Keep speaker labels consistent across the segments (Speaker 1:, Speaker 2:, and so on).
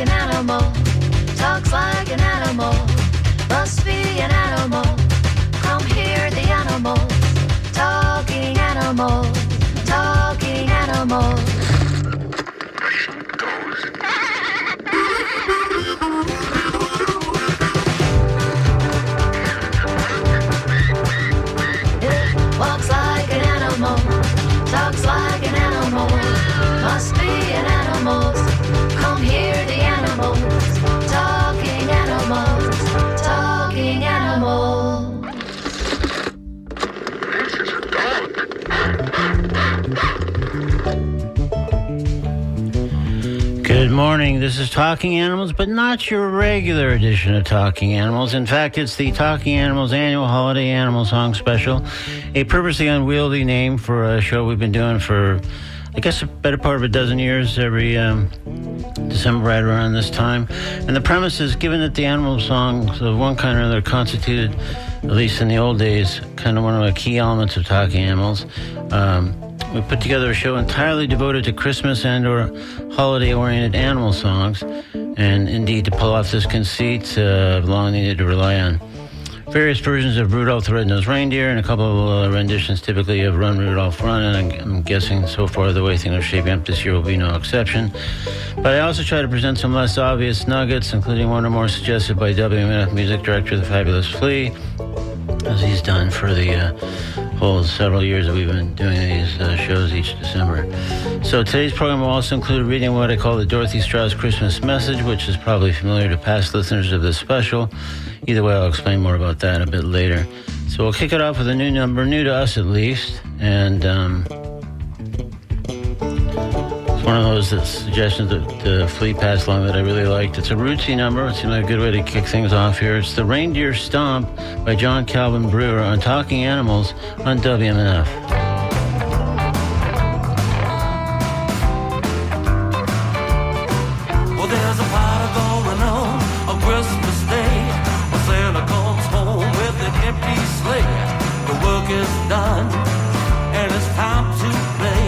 Speaker 1: an animal, talks like an animal, must be an animal. Come hear the animals, talking animals, talking animals. It walks like an animal, talks like an animal, must be an animal. Come hear the animals, talking animals, talking animals.
Speaker 2: This is a dog.
Speaker 3: Good morning. This is Talking Animals, but not your regular edition of Talking Animals. In fact, it's the Talking Animals annual holiday animal song special, a purposely unwieldy name for a show we've been doing for, I guess, a better part of a dozen years, every December right around this time. And the premise is, given that the animal songs of one kind or another constituted, at least in the old days, kind of one of the key elements of Talking Animals, we put together a show entirely devoted to Christmas and or holiday-oriented animal songs. And indeed, to pull off this conceit, I've long needed to rely on various versions of Rudolph the Red-Nosed Reindeer and a couple of renditions typically of Run, Rudolph, Run, and I'm guessing so far the way things are shaping up this year will be no exception. But I also try to present some less obvious nuggets, including one or more suggested by WMF music director The Fabulous Flea, as he's done for the whole several years that we've been doing these shows each December. So today's program will also include reading what I call the Dorothy Strauss Christmas Message, which is probably familiar to past listeners of this special. Either way, I'll explain more about that a bit later. So we'll kick it off with a new number, new to us at least, and it's one of those suggestions that the Flea passed along that I really liked. It's a rootsy number. It seems like a good way to kick things off here. It's the Reindeer Stomp by John Calvin Brewer on Talking Animals on WMNF.
Speaker 4: Well, there's a party going on Christmas Day. When Santa comes home with an empty sleigh. The work is done and it's time to play.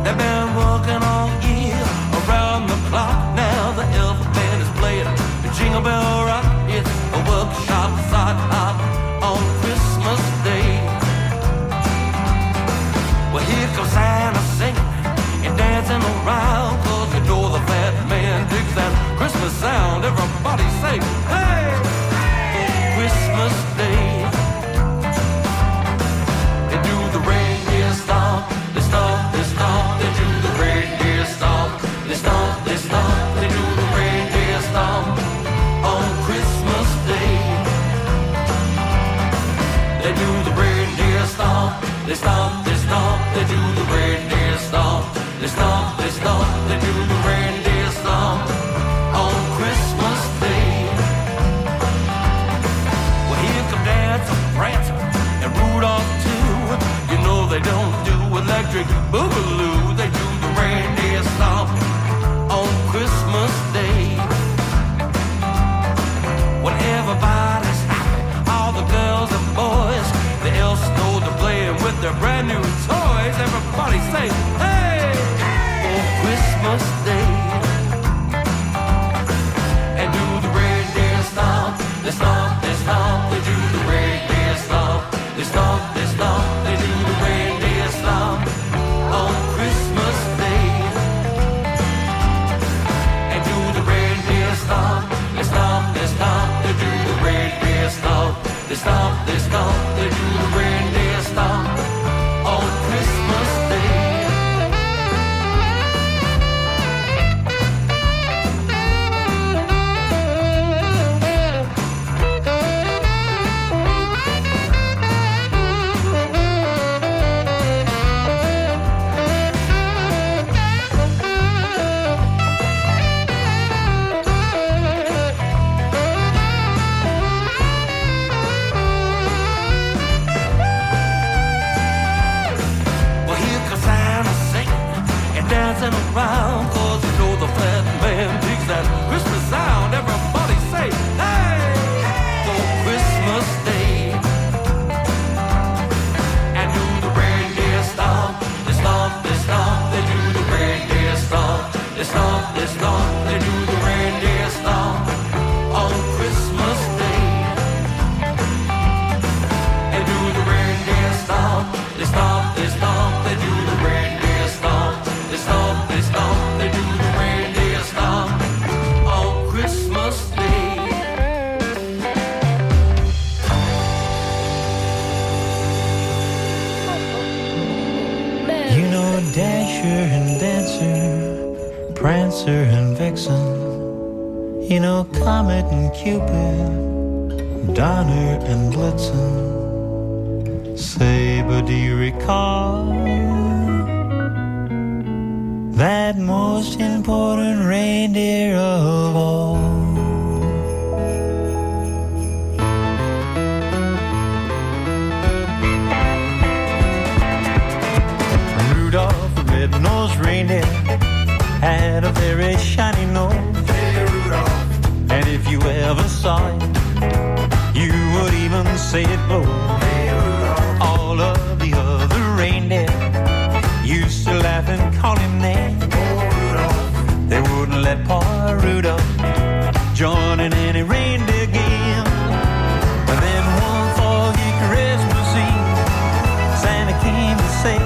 Speaker 4: They've been working all year around the clock. Now the elf band is playing the Jingle Bell Rock. It's a workshop side hop on Christmas Day. Well, here comes Santa singing and dancing around, 'cause you know the fat man digs that Christmas sound. Everybody say, hey! Christmas Day. They do the reindeer stomp, they stomp, they stomp. They do the reindeer stomp, they stomp, they stomp. They do the reindeer stomp on Christmas Day. They do the reindeer stomp, they stomp, they stomp. They do the reindeer stomp, they stomp, they stomp. They do the reindeer stomp on Christmas Day. Well, here come Dancer, Prancer, and Rudolph too. You know they don't do electric boogaloo. They do the reindeer stomp on Christmas Day. When everybody's happy, all the girls and boys, the elves know they're playing with their brand new toys. Everybody say, hey! On Christmas Day. And do the reindeer stomp, they stomp, they stomp. They do the reindeer stomp, they stomp, they stomp. They do the reindeer stomp on Christmas Day. And do the reindeer stomp, they stomp, they stomp. They do the reindeer stomp, they stomp, they stomp. They do the reindeer stomp on Christmas Day.
Speaker 2: Dasher and Dancer, Prancer and Vixen, you know, Comet and Cupid, Donner and Blitzen. Say, but do you recall that most important reindeer of all? Rudolph the red-nosed reindeer had a very shiny nose. Hey, Rudolph. And if you ever saw it, you would even say it glowed. Hey, Rudolph. All of the other reindeer used to laugh and call him names. Oh, Rudolph. They wouldn't let poor Rudolph join in any reindeer game. But then one foggy Christmas Eve, Santa came to say,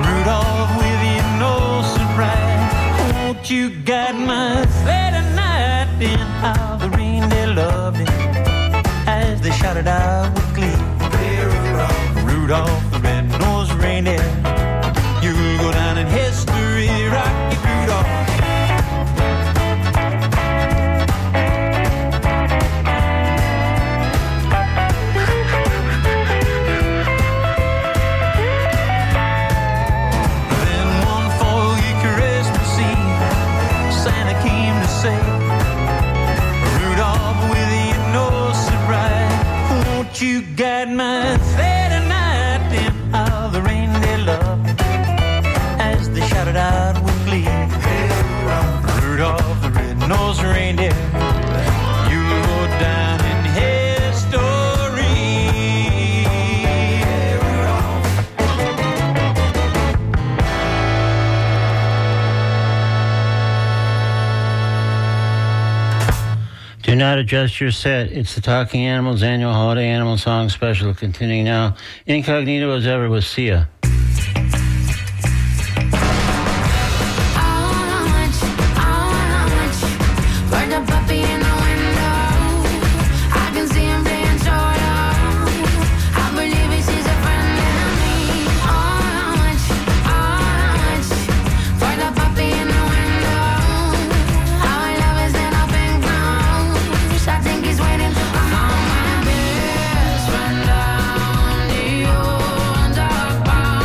Speaker 2: Rudolph, with your nose so bright, won't you guide my sleigh tonight? Then how the reindeer loved him as they shouted out with glee. Hey, Rudolph, Rudolph the red-nosed reindeer, you'll go down in history, Rocky Rudolph. You got my sleigh tonight, and how the reindeer loved as they shouted out with glee. Hey, Rudolph the red-nosed reindeer, you'll go down in history. Hey,
Speaker 3: Do not adjust your set. It's the Talking Animals annual holiday animal song special, continuing now incognito as ever with Sia.
Speaker 1: Bye.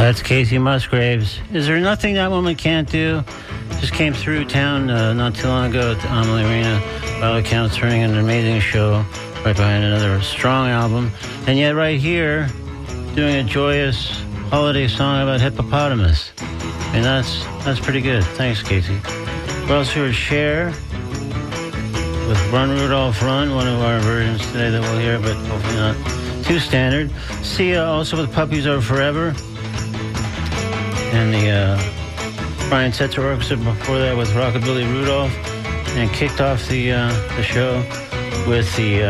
Speaker 3: That's Casey Musgraves. Is there nothing that woman can't do? Just came through town not too long ago at the Amelie Arena. By all accounts, turning an amazing show right behind another strong album. And yet right here, doing a joyous holiday song about hippopotamus. I mean, that's pretty good. Thanks, Casey. We're also here to share with Run Rudolph Run, one of our versions today that we'll hear, but hopefully not too standard. Sia also with Puppies Are Forever. And the Brian Setzer Orchestra before that with Rockabilly Rudolph. And kicked off the show with the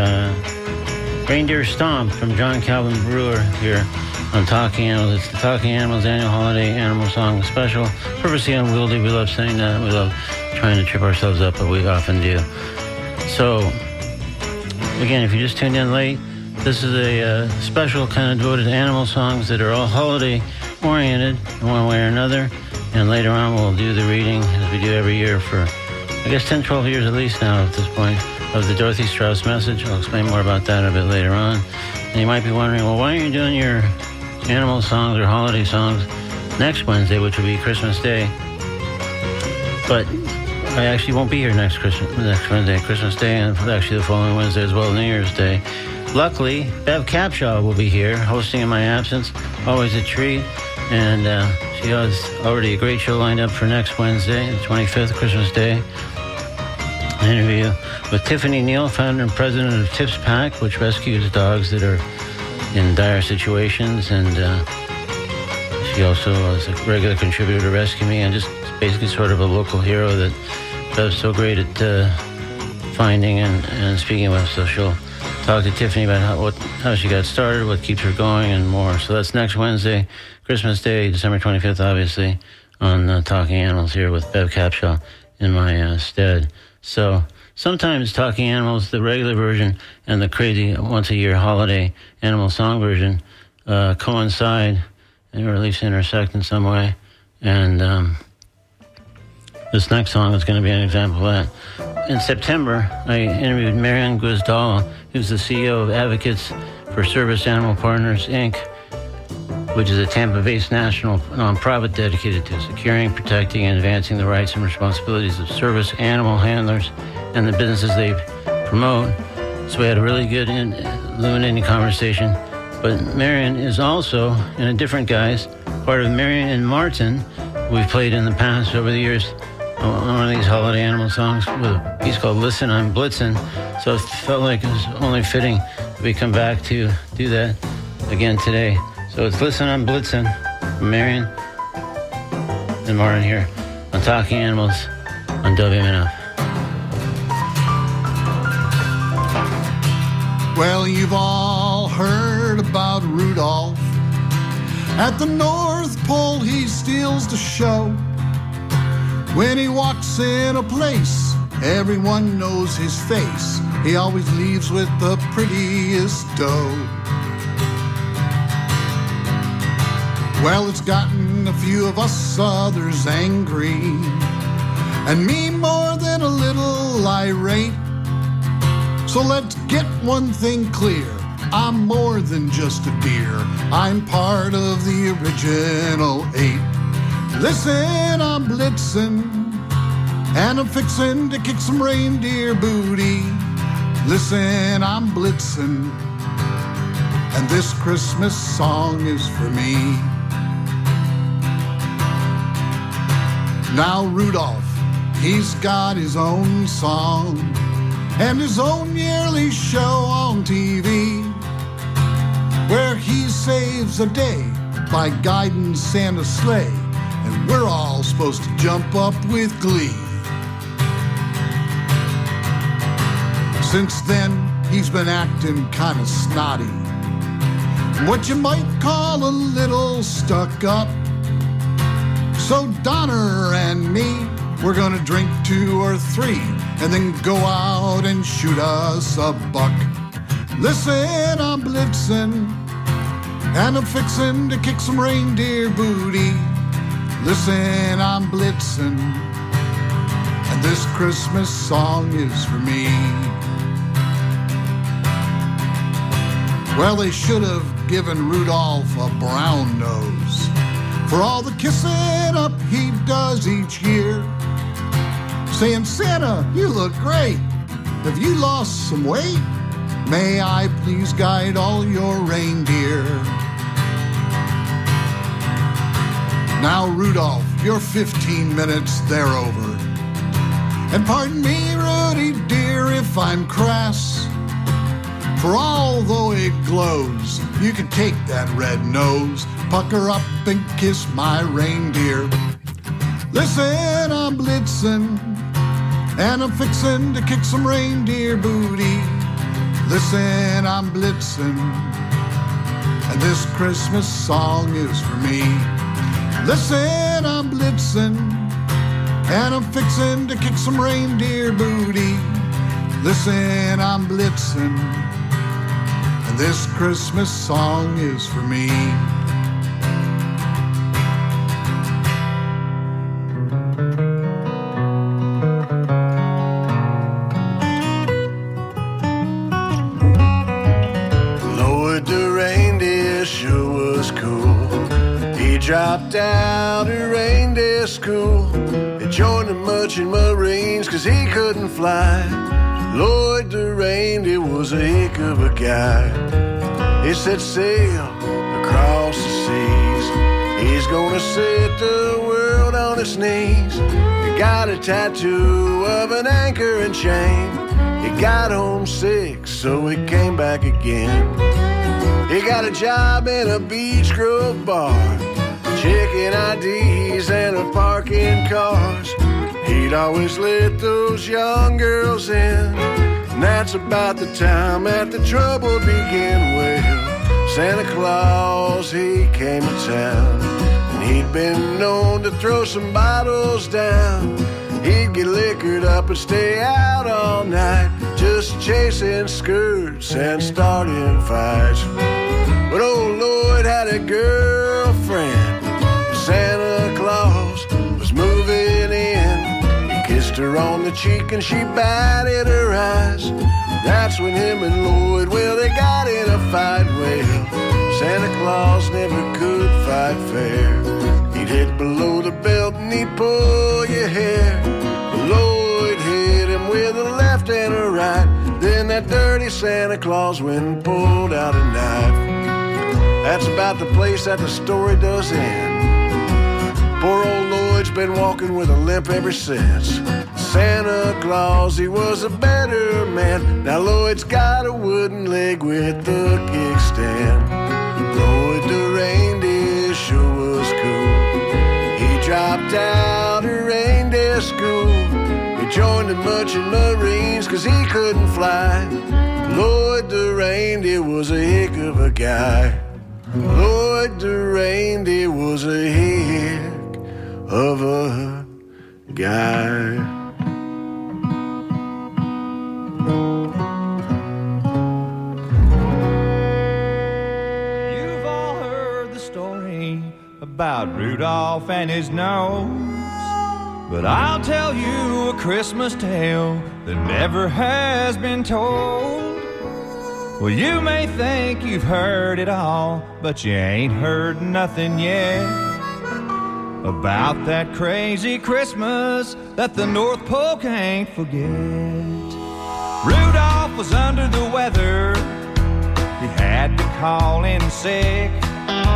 Speaker 3: Reindeer Stomp from John Calvin Brewer here on Talking Animals. It's the Talking Animals annual holiday animal song special. Purposely unwieldy. We love saying that. We love trying to trip ourselves up, but we often do. So, again, if you just tuned in late, this is a special kind of devoted to animal songs that are all holiday-oriented in one way or another. And later on, we'll do the reading, as we do every year for, I guess, 10, 12 years at least now at this point, of the Dorothy Strauss message. I'll explain more about that a bit later on. And you might be wondering, well, why aren't you doing your animal songs or holiday songs next Wednesday, which will be Christmas Day? But I actually won't be here next Wednesday, Christmas Day, and actually the following Wednesday as well, New Year's Day. Luckily, Bev Capshaw will be here, hosting in my absence. Always a treat. And she has already a great show lined up for next Wednesday, the 25th, Christmas Day. An interview with Tiffany Neal, founder and president of Tips Pack, which rescues dogs that are in dire situations. And she also is a regular contributor to Rescue Me and just basically sort of a local hero that Bev's so great at finding and speaking with. So she'll talk to Tiffany about how she got started, what keeps her going, and more. So that's next Wednesday, Christmas Day, December 25th, obviously, on Talking Animals here with Bev Capshaw in my stead. So sometimes Talking Animals, the regular version, and the crazy once-a-year holiday animal song version coincide, or at least intersect in some way. And this next song is going to be an example of that. In September, I interviewed Marianne Guzdala, who's the CEO of Advocates for Service Animal Partners, Inc., which is a Tampa-based national nonprofit dedicated to securing, protecting, and advancing the rights and responsibilities of service animal handlers and the businesses they promote. So we had a really good, illuminating conversation. But Marion is also, in a different guise, part of Marion and Martin. We've played in the past over the years on one of these holiday animal songs with a piece called Listen, I'm Blitzin'. So it felt like it was only fitting that we come back to do that again today. So it's Listen, I'm Blitzin', from Marion and Martin here on Talking Animals on WMNF.
Speaker 5: Well, you've all heard about Rudolph. At the North Pole, he steals the show. When he walks in a place, everyone knows his face. He always leaves with the prettiest dough. Well, it's gotten a few of us others angry, and me more than a little irate. So let's get one thing clear. I'm more than just a deer. I'm part of the original 8. Listen, I'm blitzing, and I'm fixing to kick some reindeer booty. Listen, I'm blitzing, and this Christmas song is for me. Now Rudolph, he's got his own song and his own yearly show on TV, where he saves a day by guiding Santa's sleigh, and we're all supposed to jump up with glee. Since then, he's been acting kind of snotty, what you might call a little stuck up. So Donner and me, we're gonna drink 2 or 3 and then go out and shoot us a buck. Listen, I'm blitzing, and I'm fixing to kick some reindeer booty. Listen, I'm blitzing, and this Christmas song is for me. Well, they should have given Rudolph a brown nose for all the kissing up he does each year, saying, Santa, you look great. Have you lost some weight? May I please guide all your reindeer? Now, Rudolph, your 15 minutes, they're over. And pardon me, Rudy dear, if I'm crass, for although it glows, you can take that red nose, pucker up and kiss my reindeer. Listen, I'm blitzing, and I'm fixing to kick some reindeer booty. Listen, I'm blitzing, and this Christmas song is for me. Listen, I'm blitzing, and I'm fixing to kick some reindeer booty. Listen, I'm blitzing, and this Christmas song is for me.
Speaker 6: Lloyd the reindeer sure was cool. He dropped out of reindeer school. He joined the merchant marines 'cause he couldn't fly. Lloyd the reindeer was a heck of a guy. He set sail across the seas. He's gonna set the world on its knees. He got a tattoo of an anchor and chain. He got homesick, so he came back again. He got a job in a Beach Grove bar, checking IDs and parking cars. He'd always let those young girls in, and that's about the time that the trouble began. Well, Santa Claus, he came to town, and he'd been known to throw some bottles down. He'd get liquored up and stay out all night, just chasing skirts and starting fights. But old Lloyd had a girlfriend. Santa Claus was moving in. He kissed her on the cheek and she batted her eyes. That's when him and Lloyd, well, they got in a fight. Well, Santa Claus never could fight fair. He'd hit below the belt and he'd pull your hair. Lloyd hit him with a left and a right. Then that dirty Santa Claus went and pulled out a knife. That's about the place that the story does end. Poor old Lloyd's been walking with a limp ever since. Santa Claus, he was a better man. Now Lloyd's got a wooden leg with a kickstand. Lloyd the reindeer sure was cool. He dropped out of reindeer school. He joined the merchant marines 'cause he couldn't fly. Lloyd the reindeer was a heck of a guy. Lloyd the reindeer was a heck of a guy.
Speaker 2: You've all heard the story about Rudolph and his nose, but I'll tell you a Christmas tale that never has been told. Well, you may think you've heard it all, but you ain't heard nothing yet about that crazy Christmas that the North Pole can't forget. Rudolph was under the weather. He had to call in sick,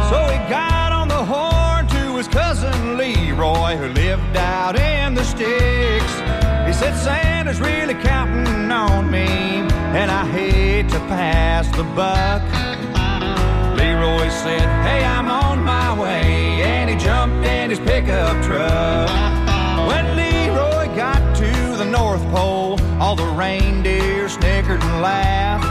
Speaker 2: so he got on the horn to his cousin Leroy, who lived out in the sticks. He said, Santa's really counting on me, and I hate to pass the buck. Leroy said, hey, I'm on my way, and he jumped in his pickup truck. When Leroy got to the North Pole, all the reindeer snickered and laughed.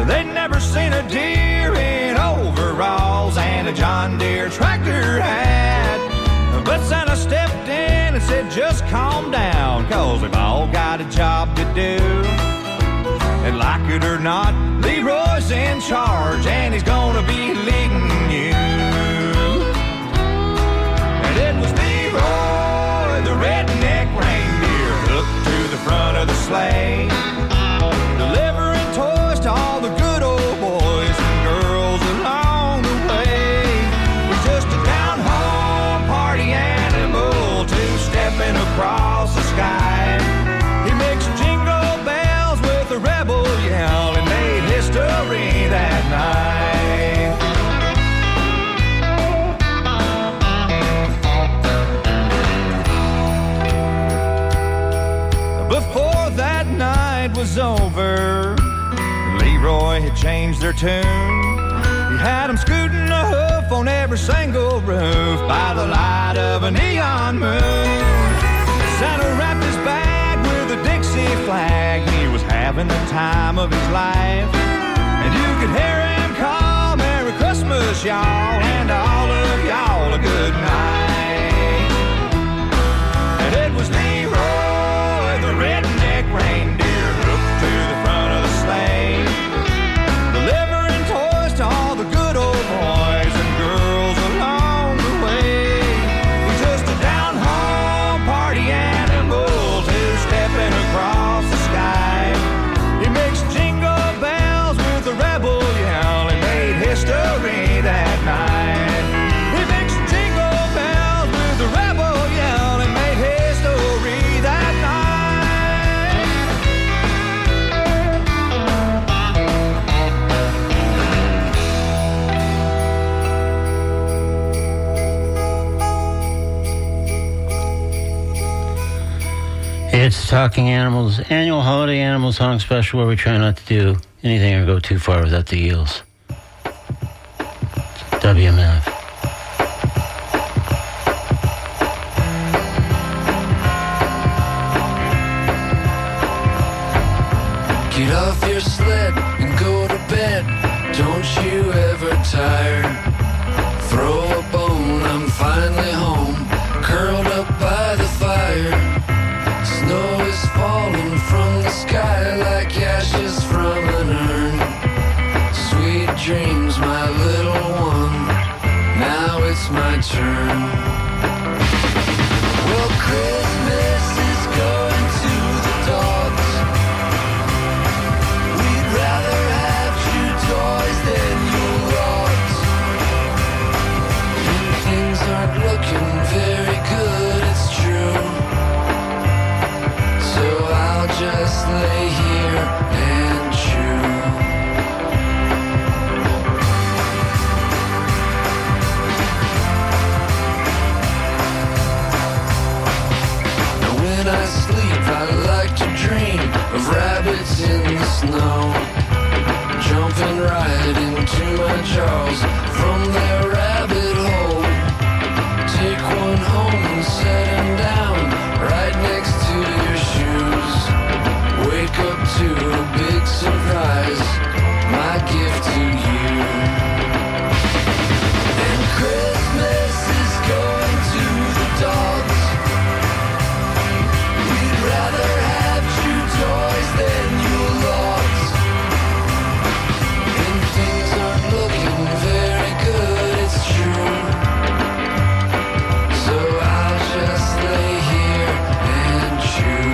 Speaker 2: They'd never seen a deer in overalls and a John Deere tractor hat. But Santa stepped in and said, just calm down, 'cause they've all got a job to do. And like it or not, Leroy's in charge, and he's gonna be leading you. And it was Leroy, the redneck reindeer, hooked to the front of the sleigh, delivering toys to all the good old boys and girls along the way. Was just a down-home
Speaker 7: history that night. Before that night was over, Leroy had changed their tune. He had them scooting a hoof on every single roof by the light of a neon moon. Santa wrapped his bag with a Dixie flag. He was having the time of his life, and you could hear him call Merry Christmas, y'all, and all of y'all a good night. And it was Leroy, the redneck reindeer, hooked to the front of the sleigh, delivering toys to all the good old boys and girls along the way. He's just a down-home party animal, two-stepping across the sky. He mixed jingle bells with a rebel yell and made history that night. He mixed jingle bells with a rebel yell and made history that night.
Speaker 3: It's Talking Animals annual holiday animal song special where we try not to do anything or go too far without the eels. WMF.
Speaker 8: Get off your sled and go to bed. Don't you ever tire. Throw a bone, I'm finally home, curled up by the fire. Snow is falling from the sky like ashes from an urn. Sweet dreams, my little one, now it's my turn. Well, Christmas is going to the dogs. We'd rather have chew toys than your rods. And things aren't looking very good, it's true. So I'll just lay here and chew. Now when I sleep, I like to dream of rabbits in the snow, jumping right into my jaws from their rabbit hole. Take one home and set him down right next to your shoes. Wake up to a big surprise, my gift to you. And Christmas is going to the dogs. We'd rather have chew toys than your logs. And things aren't looking very good, it's true. So I'll just lay here and chew.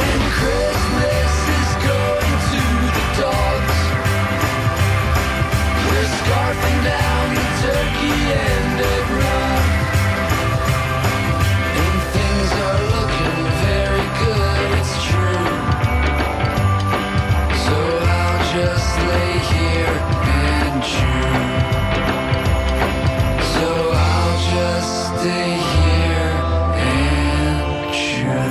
Speaker 8: And Christmas is going to the dogs. We're scarfing down the turkey and egg rug. And things are looking very good, it's true. So I'll just lay here and chew. So I'll just stay here and chew.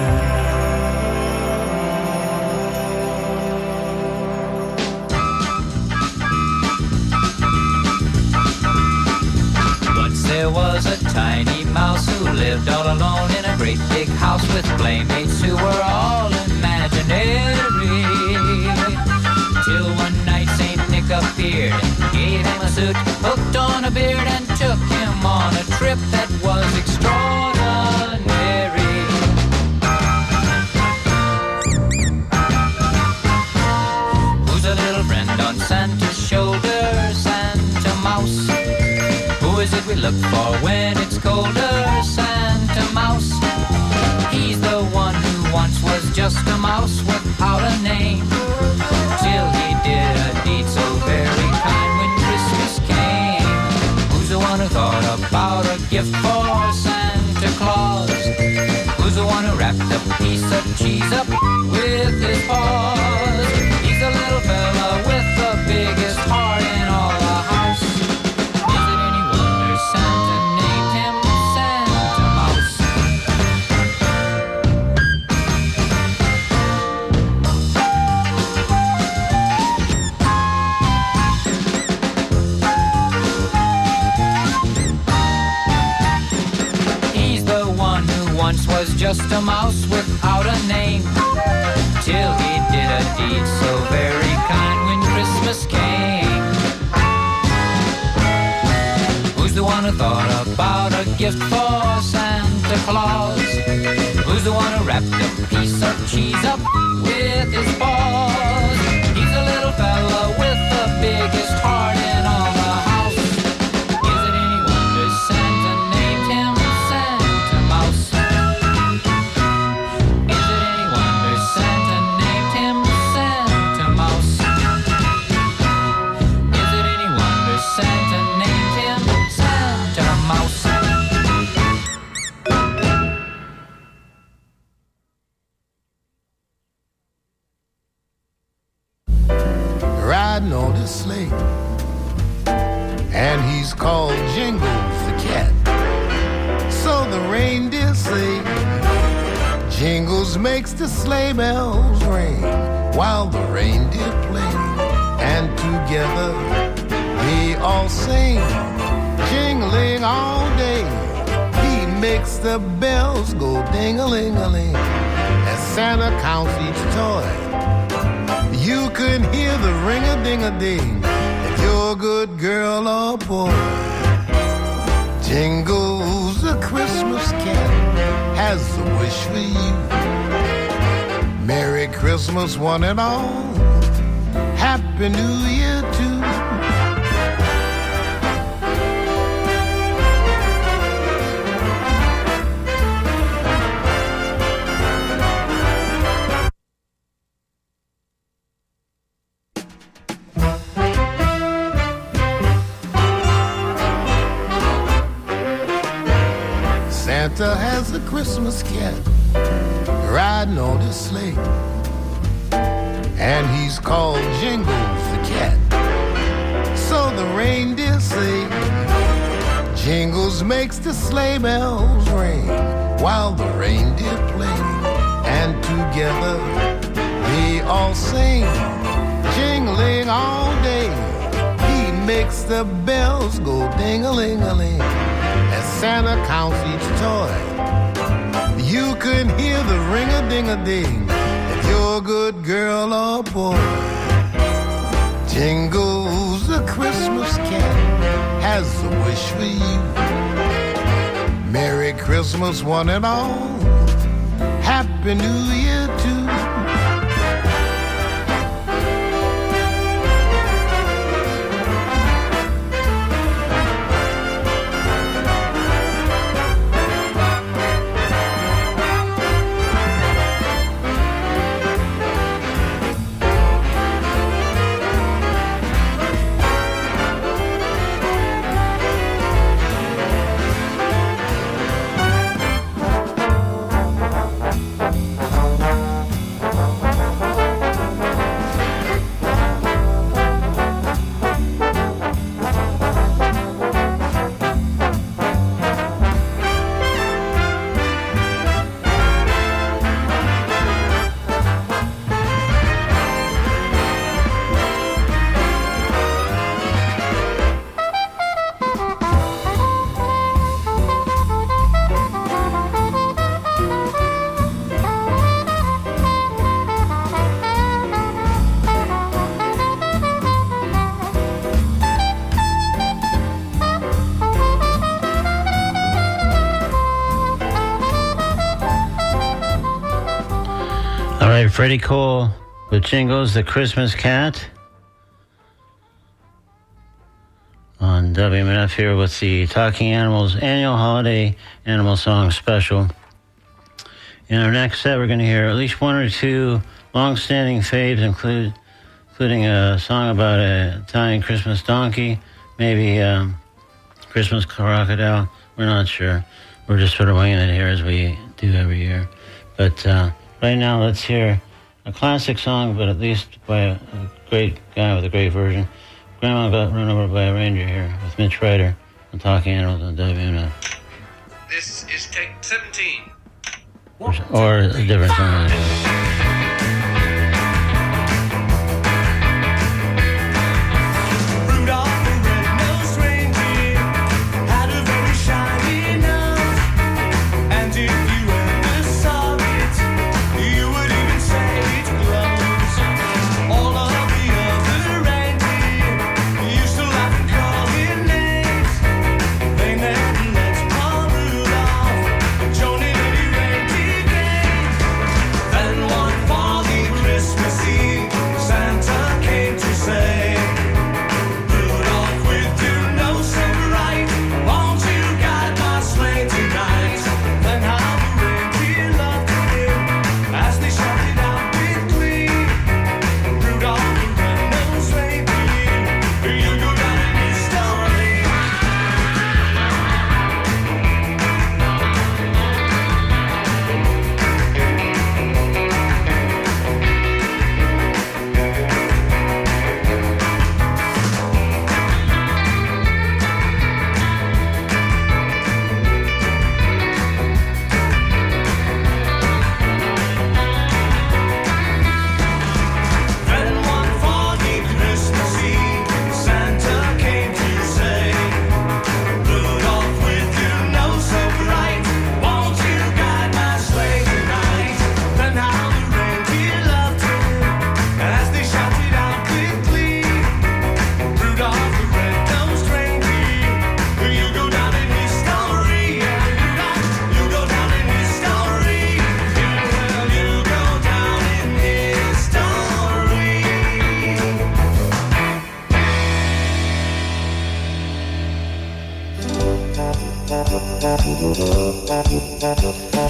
Speaker 9: Once there was a tiny mouse who lived all alone in a great big house with playmates who were all imaginary. Till one night Saint Nick appeared, gave him a suit, hooked on a beard, and took him on a trip that was extraordinary. Who's a little friend on Santa's shoulder? Santa Mouse. Who shoes that we look for when it's colder. Santa Mouse, he's the one who once was just a mouse without a name, till he did a deed so very kind when Christmas came. Who's the one who thought about a gift for Santa Claus? Who's the one who wrapped a piece of cheese up with his paws? He's a little fella with the biggest heart in all the house. Is it any wonder Santa named him Santa Mouse? He's the one who once was just a mouse without a name, till he did a deed so very kind when Christmas came. Who's the one who thought about a gift for Santa Claus? Who's the one who wrapped a piece of cheese up with his paws? He's a little fella with the biggest heart in all the house. Is it any wonder Santa named him Santa Mouse? Is it any wonder Santa named him Santa Mouse? Is it any wonder Santa named him Santa Mouse?
Speaker 10: Riding on his sleigh, and he's called Jingles the cat. So the reindeer say, Jingles makes the sleigh bells ring while the reindeer play, and together they all sing, jingling all day. He makes the bells go ding-a-ling-a-ling as Santa counts each toy. You can hear the ring-a-ding-a-ding if you're a good girl or boy. Jingles, the Christmas cat, has a wish for you. Merry Christmas, one and all. Happy New Year, too. Santa has a Christmas cat riding on his sleigh, and he's called Jingles the cat. So the reindeer say, Jingles makes the sleigh bells ring while the reindeer play, and together they all sing, jingling all day. He makes the bells go ding-a-ling-a-ling as Santa counts each toy. You can hear the ring-a-ding-a-ding if you're a good girl or boy. Jingles, the Christmas cat, has a wish for you. Merry Christmas, one and all. Happy New Year, too.
Speaker 3: right, Freddie Cole with Jingles, the Christmas Cat on on WMNF here with the Talking Animals annual holiday animal song special. In our next set, we're going to hear at least one or two long-standing faves, including a song about an Italian Christmas donkey, maybe Christmas crocodile. We're not sure. We're just sort of winging it here as we do every year. But right now, let's hear a classic song, but at least by a great guy with a great version. Grandma got run over by a reindeer here with Mitch Ryder on Talking Animals on WMNF.
Speaker 11: This is take 17.
Speaker 3: Or a different song.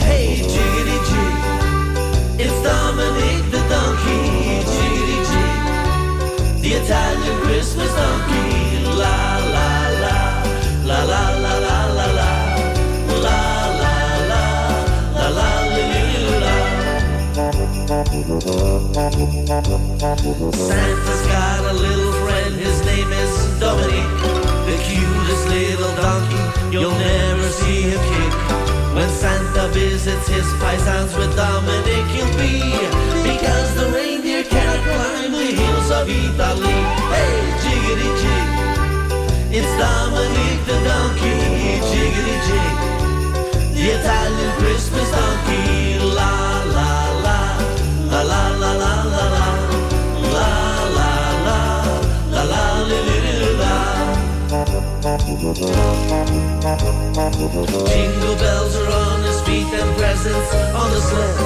Speaker 12: Hey, jiggity jig, it's Dominic the donkey, jiggity jig, the Italian Christmas donkey, la la la, la la la la la la, la la la, la la la la. Santa's got a little friend, his name is Dominic, the cutest little donkey, you'll never see him kick. When Santa visits his paisans with Dominic he'll be, because the reindeer can't climb the hills of Italy. Hey, jiggity jig, it's Dominic the donkey, jiggity jig, the Italian Christmas donkey, la la la, la la la la la la, la la la, la la li li li la. Jingle bells are on his feet and presents on the sled.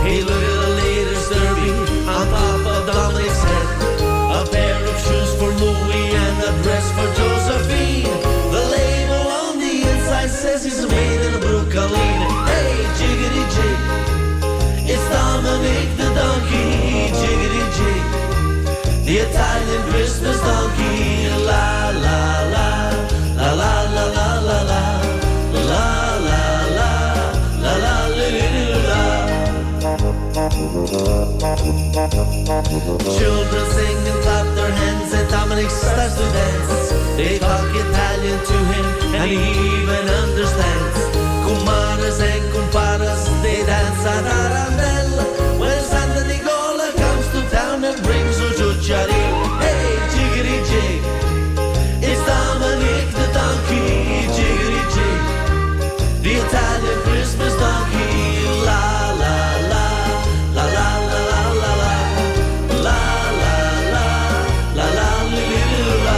Speaker 12: Hey, look at the lady's derby on top of Dominic's head. A pair of shoes for Louis and a dress for Josephine. The label on the inside says he's made in Brooklyn. Hey, jiggity jig, it's Dominic the donkey, jiggity jig, the Italian Christmas donkey, la la la. La la la la la la, la la la, la la li li li la. Children sing and clap their hands and Dominic starts to dance. They talk Italian to him and he even understands. Kumaras and kumparas, they dance a tarantella. When Santa Nicola comes to town and brings a chucciaril. Hey, jiggity jig, it's Dominic the donkey, jiggity jig, the Italian Christmas donkey, la la la, la la la la la la, la la la, la la li li li la.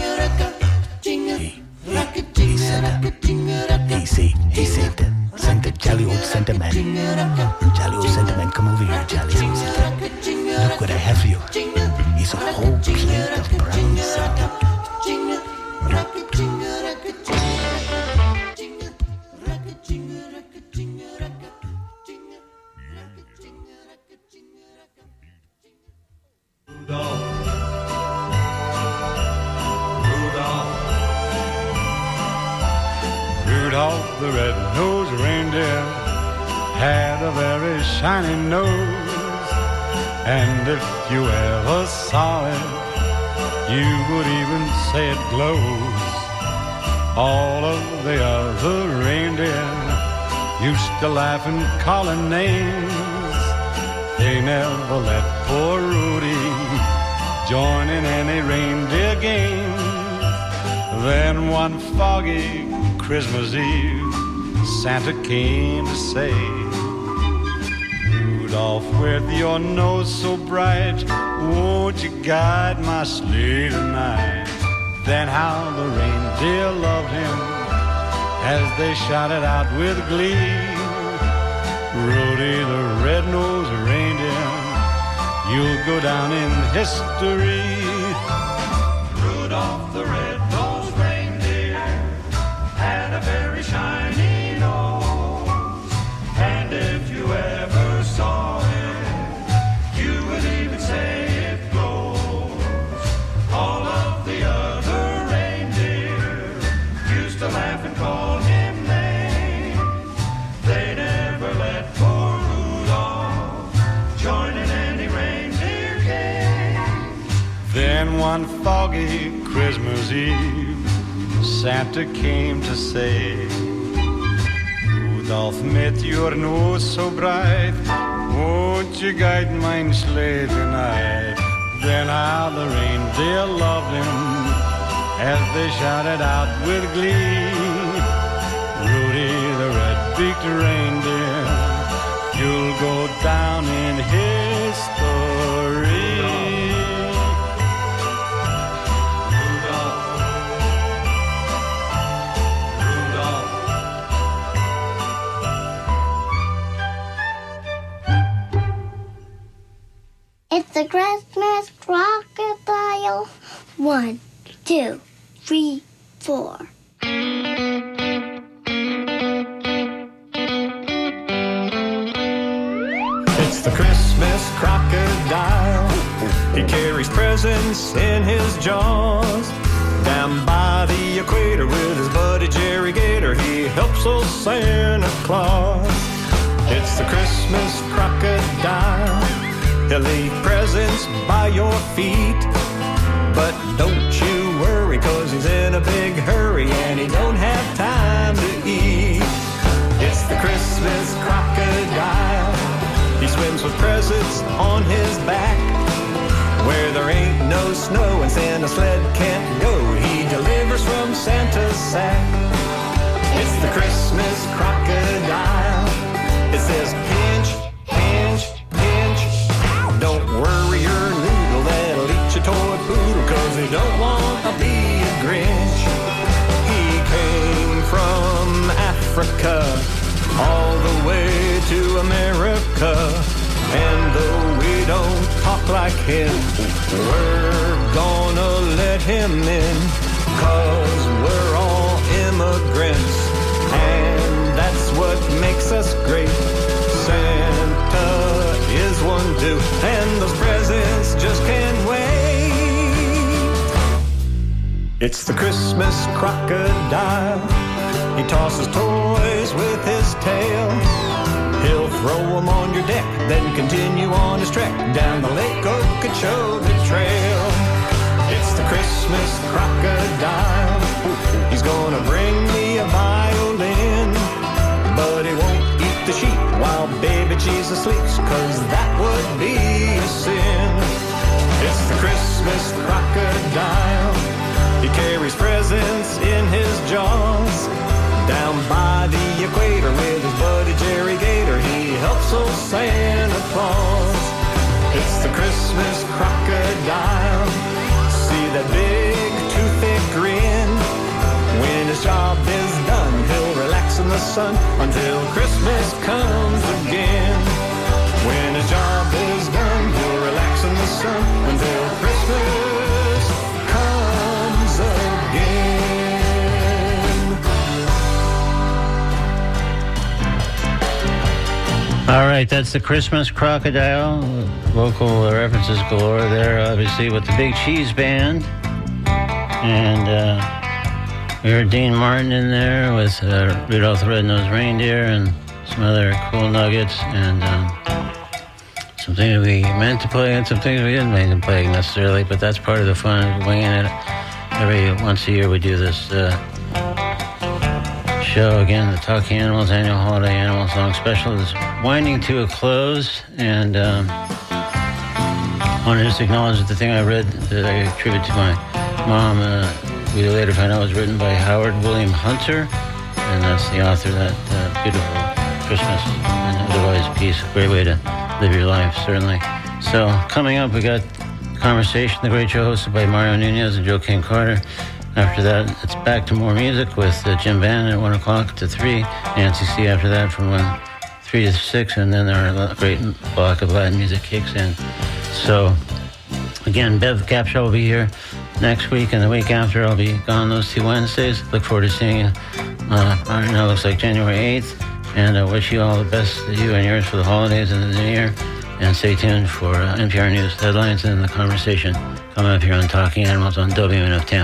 Speaker 2: Rudolph the red-nosed reindeer had a very shiny nose, and if you ever saw it, you would even say it glows. All of the other reindeer used to laugh and call him names. They never let poor Rudy join in any reindeer games. Then one foggy Christmas Eve, Santa came to say, Rudolph, with your nose so bright, won't you guide my sleigh tonight? Then how the reindeer loved him as they shouted out with glee, Rudy the red-nosed reindeer, you'll go down in history. Rudolph the red-nosed reindeer had a very shiny nose, and if you ever saw it, you would even say it glows. All of the other reindeer used to laugh and call him names. They never let poor Rudolph join in any reindeer games. Then one foggy Christmas Eve, Santa came to say, Rudolph, met your nose so bright, won't you guide mine sleigh tonight? Then how the reindeer loved him as they shouted out with glee, Rudy the red-beaked reindeer, you'll go down in history.
Speaker 13: It's the Christmas crocodile. 1, 2, 3, 4.
Speaker 7: It's the Christmas crocodile. He carries presents in his jaws. Down by the equator with his buddy Jerry Gator, he helps old Santa Claus. It's the Christmas crocodile. He'll leave presents by your feet. But don't you worry, 'cause he's in a big hurry and he don't have time to eat. It's the Christmas crocodile. He swims with presents on his back. Where there ain't no snow and Santa's sled can't go, he delivers from Santa's sack. It's the Christmas crocodile. It says pinch, pinch, pinch. Don't worry your noodle, that'll eat your toy poodle, 'cause he don't want to be a Grinch. He came from Africa all the way to America, and though we don't talk like him, we're gonna let him in, 'cause we're all immigrants, and that's what makes us great. Santa is one too, and those presents just can't wait. It's the Christmas crocodile. He tosses toys with his tail. He'll throw them on your deck, then continue on his trek down the Lake Okeechobee Trail. It's the Christmas crocodile. He's gonna bring me a violin, but he won't eat the sheep while baby Jesus sleeps, 'cause that would be a sin. It's the Christmas crocodile. He carries presents in his jaws. Down by the equator with his buddy Jerry Gator, he helps old Santa Claus. It's the Christmas crocodile. See that big toothy grin. When his job is done, he'll relax in the sun until Christmas comes again. When his job is done, he'll relax in the sun until Christmas comes again.
Speaker 3: All right, that's the Christmas Crocodile. Vocal references galore there, obviously, with the Big Cheese Band. And We heard Dean Martin in there with Rudolph the Red-Nosed Reindeer and some other cool nuggets, and some things we meant to play and some things we didn't mean to play necessarily, but that's part of the fun of winging it. Every once a year we do this show again. The Talking Animals Annual Holiday Animal Song Special is winding to a close, and I want to just acknowledge that the thing I read that I attribute to my mom, we later found out was written by Howard William Hunter, and that's the author of that beautiful Christmas and otherwise piece. A great way to live your life, certainly. So coming up, we got Conversation, the great show hosted by Mario Nunez and Joe King Carter. After that, it's back to more music with Jim Bannon at 1 o'clock to 3. Nancy C. after that from 3 to 6, and then our great block of Latin music kicks in. So, again, Bev Capshaw will be here next week, and the week after I'll be gone those 2 Wednesdays. Look forward to seeing you. Right now it looks like January 8th, and I wish you all the best, you and yours, for the holidays and the new year. And stay tuned for NPR News headlines and the conversation coming up here on Talking Animals on WMNF Tampa.